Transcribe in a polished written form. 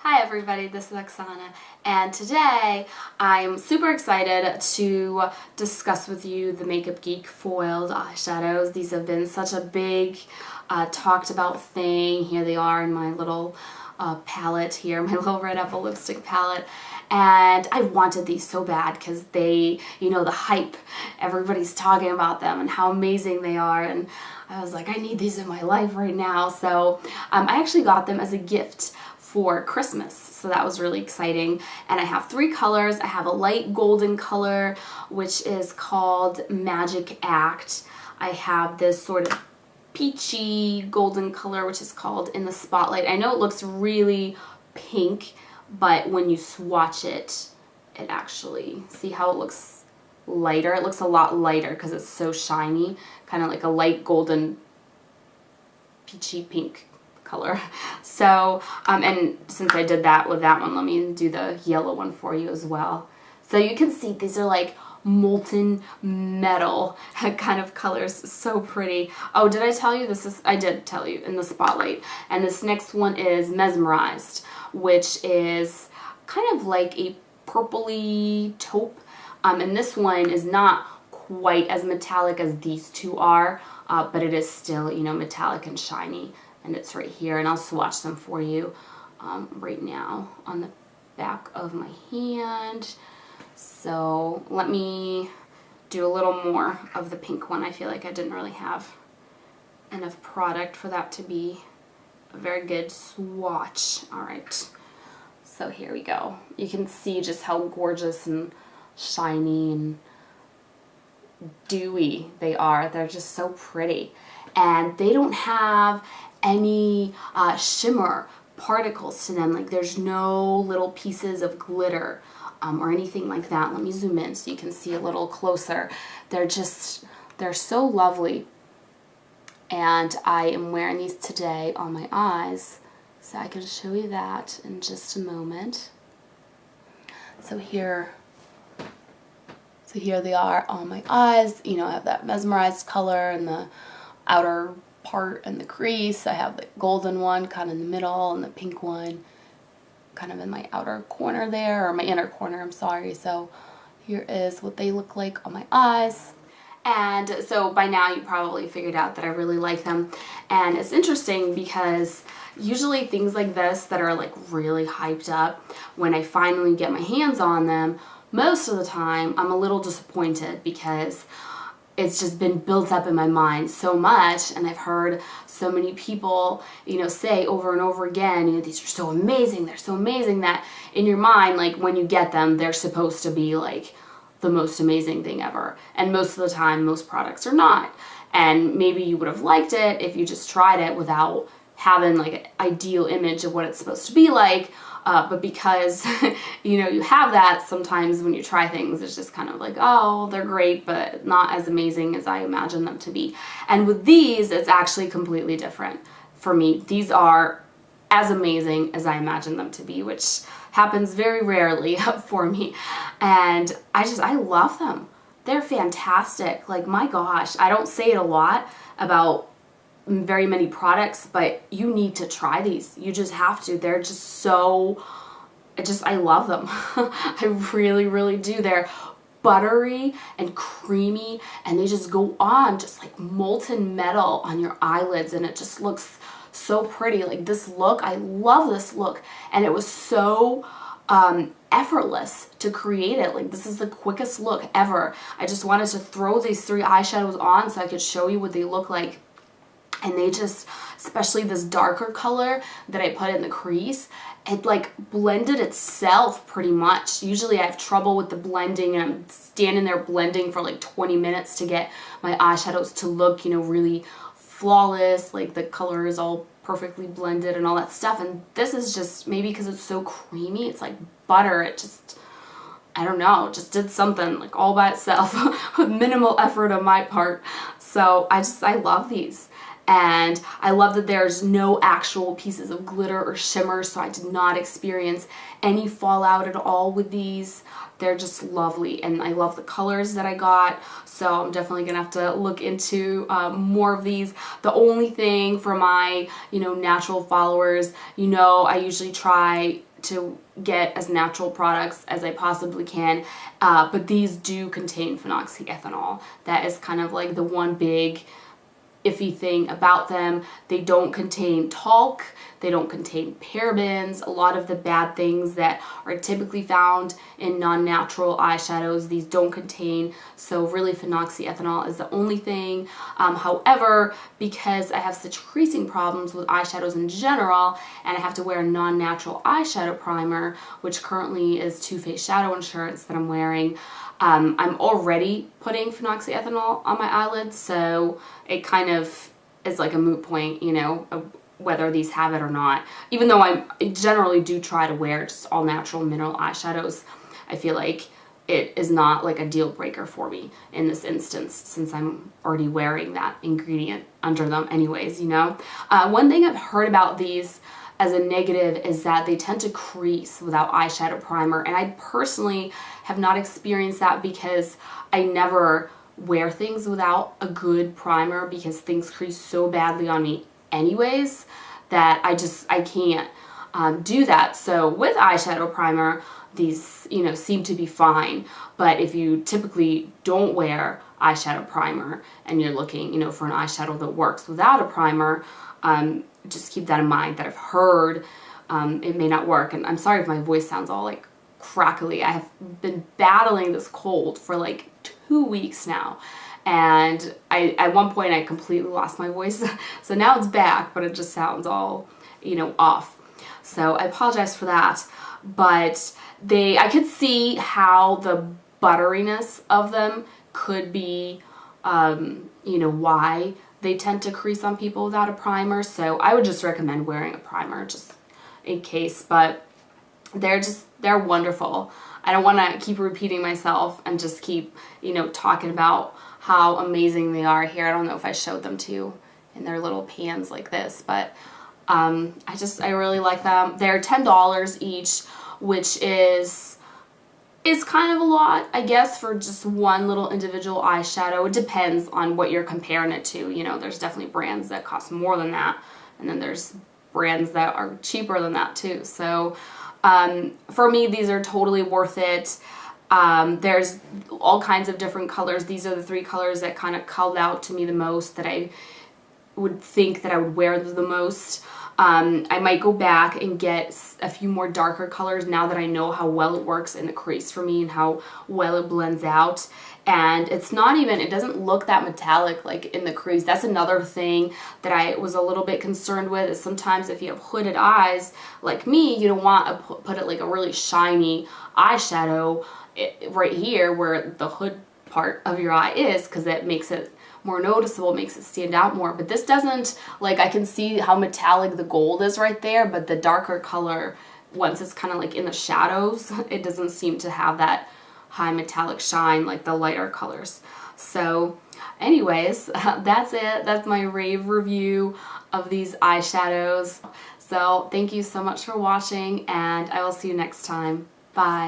Hi everybody, this is Oksana, and today I'm super excited to discuss with you the MakeupGeek foiled eyeshadows. These have been such a big talked about thing. Here they are in my little palette here, my little red apple lipstick palette. And I wanted these so bad because they, you know, the hype, everybody's talking about them and how amazing they are, and I was like, I need these in my life right now. So I actually got them as a gift for Christmas, so that was really exciting. And I have three colors. I have a light golden color, which is called Magic Act. I have this sort of peachy golden color, which is called In the Spotlight. I know it looks really pink, but when you swatch it, it actually, see how it looks lighter? It looks a lot lighter because it's so shiny, kind of like a light golden peachy pink color. So, and since I did that with that one, let me do the yellow one for you as well. So you can see these are like molten metal kind of colors, so pretty. Oh, did I tell you this is, I did tell you, In the Spotlight. And this next one is Mesmerized, which is kind of like a purpley taupe. And this one is not quite as metallic as these two are, but it is still, you know, metallic and shiny. And it's right here, and I'll swatch them for you right now on the back of my hand. So let me do a little more of the pink one. I feel like I didn't really have enough product for that to be a very good swatch. All right, so here we go. You can see just how gorgeous and shiny and dewy they are. They're just so pretty, and they don't have any shimmer particles to them. Like there's no little pieces of glitter or anything like that. Let me zoom in so you can see a little closer. They're so lovely, and I am wearing these today on my eyes, so I can show you that in just a moment. So here they are on my eyes. You know, I have that mesmerized color in the outer part and the crease. I have the golden one kind of in the middle and the pink one kind of in my outer corner there, or my inner corner, I'm sorry. So here is what they look like on my eyes. And so by now you probably figured out that I really like them. And it's interesting because usually things like this that are like really hyped up, when I finally get my hands on them, most of the time I'm a little disappointed because it's just been built up in my mind so much, and I've heard so many people, you know, say over and over again, you know, these are so amazing, they're so amazing, that in your mind, like when you get them, they're supposed to be like the most amazing thing ever. And most of the time, most products are not. And maybe you would have liked it if you just tried it without having like an ideal image of what it's supposed to be like. But because, you know, you have that, sometimes when you try things, it's just kind of like, oh, they're great, but not as amazing as I imagine them to be. And with these, it's actually completely different for me. These are as amazing as I imagine them to be, which happens very rarely for me. And I love them. They're fantastic. Like, my gosh, I don't say it a lot about very many products, but you need to try these. You just have to. They're just so, I love them. I really, really do. They're buttery and creamy, and they just go on just like molten metal on your eyelids, and it just looks so pretty. Like this look, I love this look, and it was so effortless to create it. Like, this is the quickest look ever. I just wanted to throw these three eyeshadows on so I could show you what they look like. And they just, especially this darker color that I put in the crease, it like blended itself pretty much. Usually I have trouble with the blending, and I'm standing there blending for like 20 minutes to get my eyeshadows to look, you know, really flawless, like the color is all perfectly blended and all that stuff. And this is just, maybe because it's so creamy, it's like butter, it just, I don't know, just did something like all by itself with minimal effort on my part. So I love these. And I love that there's no actual pieces of glitter or shimmer, so I did not experience any fallout at all with these. They're just lovely, and I love the colors that I got, so I'm definitely gonna have to look into more of these. The only thing for my, you know, natural followers, you know, I usually try to get as natural products as I possibly can, but these do contain phenoxyethanol. That is kind of like the one big iffy thing about them. They don't contain talc, they don't contain parabens, a lot of the bad things that are typically found in non-natural eyeshadows, these don't contain, so really phenoxyethanol is the only thing. However, because I have such creasing problems with eyeshadows in general, and I have to wear a non-natural eyeshadow primer, which currently is Too Faced Shadow Insurance that I'm wearing, I'm already putting phenoxyethanol on my eyelids, so it kind of is like a moot point, you know, whether these have it or not. Even though I generally do try to wear just all natural mineral eyeshadows, I feel like it is not like a deal breaker for me in this instance, since I'm already wearing that ingredient under them anyways, you know. One thing I've heard about these as a negative is that they tend to crease without eyeshadow primer, and I personally have not experienced that because I never wear things without a good primer, because things crease so badly on me anyways that I can't do that. So with eyeshadow primer, these, you know, seem to be fine. But if you typically don't wear eyeshadow primer and you're looking, you know, for an eyeshadow that works without a primer, just keep that in mind, that I've heard it may not work. And I'm sorry if my voice sounds all like crackly. I have been battling this cold for like 2 weeks now, and at one point I completely lost my voice. So now it's back, but it just sounds all, you know, off. So I apologize for that. But I could see how the butteriness of them could be, you know, why they tend to crease on people without a primer. So I would just recommend wearing a primer just in case, but they're wonderful. I don't want to keep repeating myself and just keep, you know, talking about how amazing they are here. I don't know if I showed them to you in their little pans like this, but I really like them. They're $10 each, which is kind of a lot, I guess, for just one little individual eyeshadow. It depends on what you're comparing it to. You know, there's definitely brands that cost more than that, and then there's brands that are cheaper than that too. So for me, these are totally worth it. There's all kinds of different colors. These are the 3 colors that kind of called out to me the most, that I would think that I would wear the most. I might go back and get a few more darker colors now that I know how well it works in the crease for me and how well it blends out. And it's not even, it doesn't look that metallic like in the crease. That's another thing that I was a little bit concerned with, is sometimes if you have hooded eyes like me, you don't want to put it like a really shiny eyeshadow right here where the hood part of your eye is, because that makes it more noticeable, makes it stand out more. But this doesn't, like, I can see how metallic the gold is right there, but the darker color, once it's kind of like in the shadows, it doesn't seem to have that high metallic shine like the lighter colors. So anyways, that's it. That's my rave review of these eyeshadows. So thank you so much for watching, and I will see you next time. Bye.